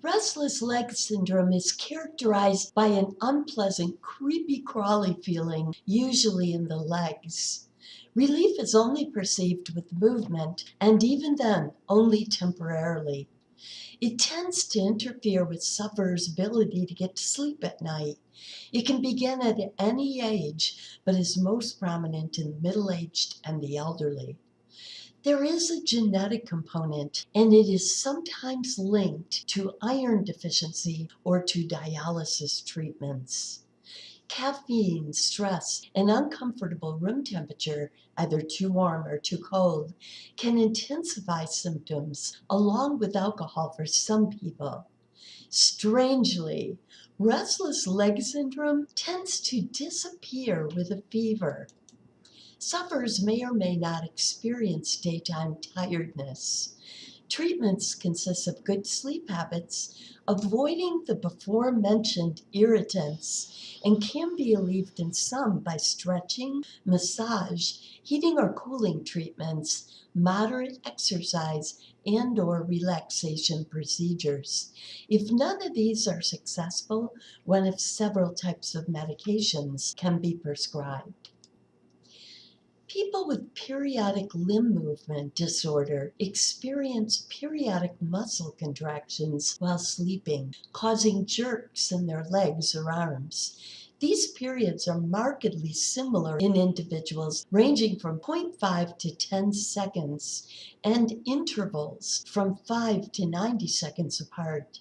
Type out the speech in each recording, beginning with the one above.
Restless leg syndrome is characterized by an unpleasant, creepy, crawly feeling, usually in the legs. Relief is only perceived with movement, and even then, only temporarily. It tends to interfere with sufferers' ability to get to sleep at night. It can begin at any age, but is most prominent in the middle-aged and the elderly. There is a genetic component, and it is sometimes linked to iron deficiency or to dialysis treatments. Caffeine, stress, and uncomfortable room temperature, either too warm or too cold, can intensify symptoms, along with alcohol for some people. Strangely, restless leg syndrome tends to disappear with a fever. Sufferers may or may not experience daytime tiredness. Treatments consist of good sleep habits, avoiding the before-mentioned irritants, and can be relieved in some by stretching, massage, heating or cooling treatments, moderate exercise, and/or relaxation procedures. If none of these are successful, one of several types of medications can be prescribed. People with periodic limb movement disorder experience periodic muscle contractions while sleeping, causing jerks in their legs or arms. These periods are markedly similar in individuals, ranging from 0.5 to 10 seconds, and intervals from 5 to 90 seconds apart.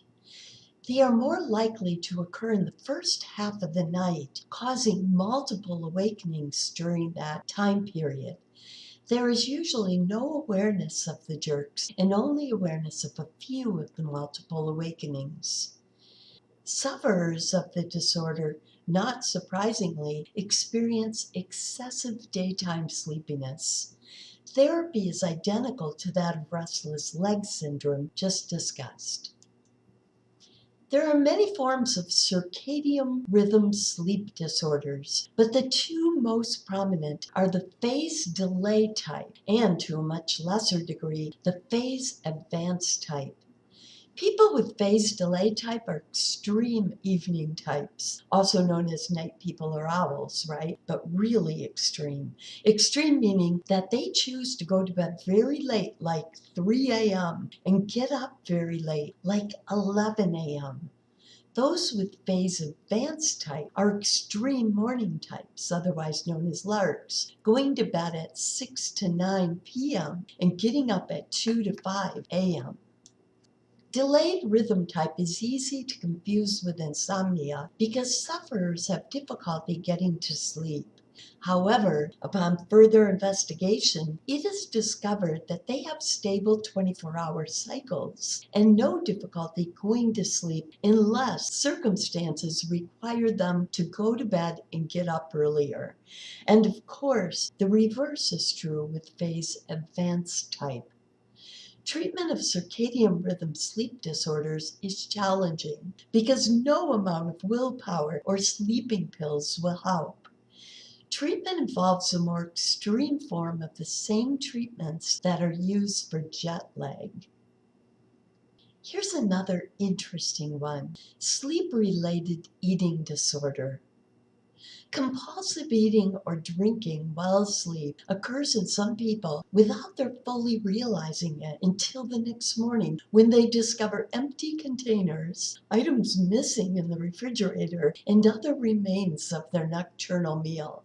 They are more likely to occur in the first half of the night, causing multiple awakenings during that time period. There is usually no awareness of the jerks and only awareness of a few of the multiple awakenings. Sufferers of the disorder, not surprisingly, experience excessive daytime sleepiness. Therapy is identical to that of restless leg syndrome just discussed. There are many forms of circadian rhythm sleep disorders, but the two most prominent are the phase delay type and, to a much lesser degree, the phase advance type. People with phase delay type are extreme evening types, also known as night people or owls, right? But really extreme. Extreme meaning that they choose to go to bed very late, like 3 a.m., and get up very late, like 11 a.m. Those with phase advance type are extreme morning types, otherwise known as larks, going to bed at 6 to 9 p.m. and getting up at 2 to 5 a.m. Delayed rhythm type is easy to confuse with insomnia because sufferers have difficulty getting to sleep. However, upon further investigation, it is discovered that they have stable 24-hour cycles and no difficulty going to sleep unless circumstances require them to go to bed and get up earlier. And of course, the reverse is true with phase advanced type. Treatment of circadian rhythm sleep disorders is challenging because no amount of willpower or sleeping pills will help. Treatment involves a more extreme form of the same treatments that are used for jet lag. Here's another interesting one: sleep-related eating disorder. Compulsive eating or drinking while asleep occurs in some people without their fully realizing it until the next morning when they discover empty containers, items missing in the refrigerator, and other remains of their nocturnal meal.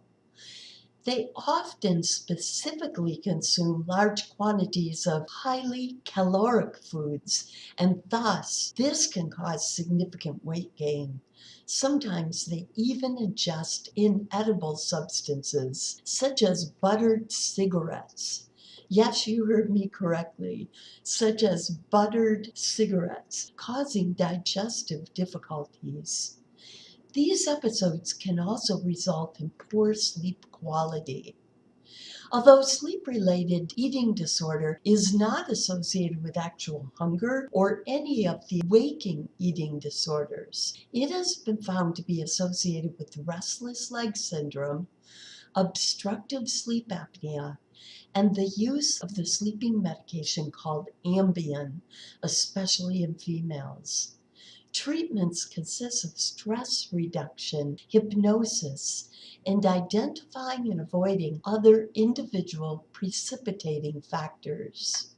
They often specifically consume large quantities of highly caloric foods, and thus this can cause significant weight gain. Sometimes they even ingest inedible substances, such as buttered cigarettes. Yes, you heard me correctly, such as buttered cigarettes, causing digestive difficulties. These episodes can also result in poor sleep quality. Although sleep-related eating disorder is not associated with actual hunger or any of the waking eating disorders, it has been found to be associated with restless leg syndrome, obstructive sleep apnea, and the use of the sleeping medication called Ambien, especially in females. Treatments consist of stress reduction, hypnosis, and identifying and avoiding other individual precipitating factors.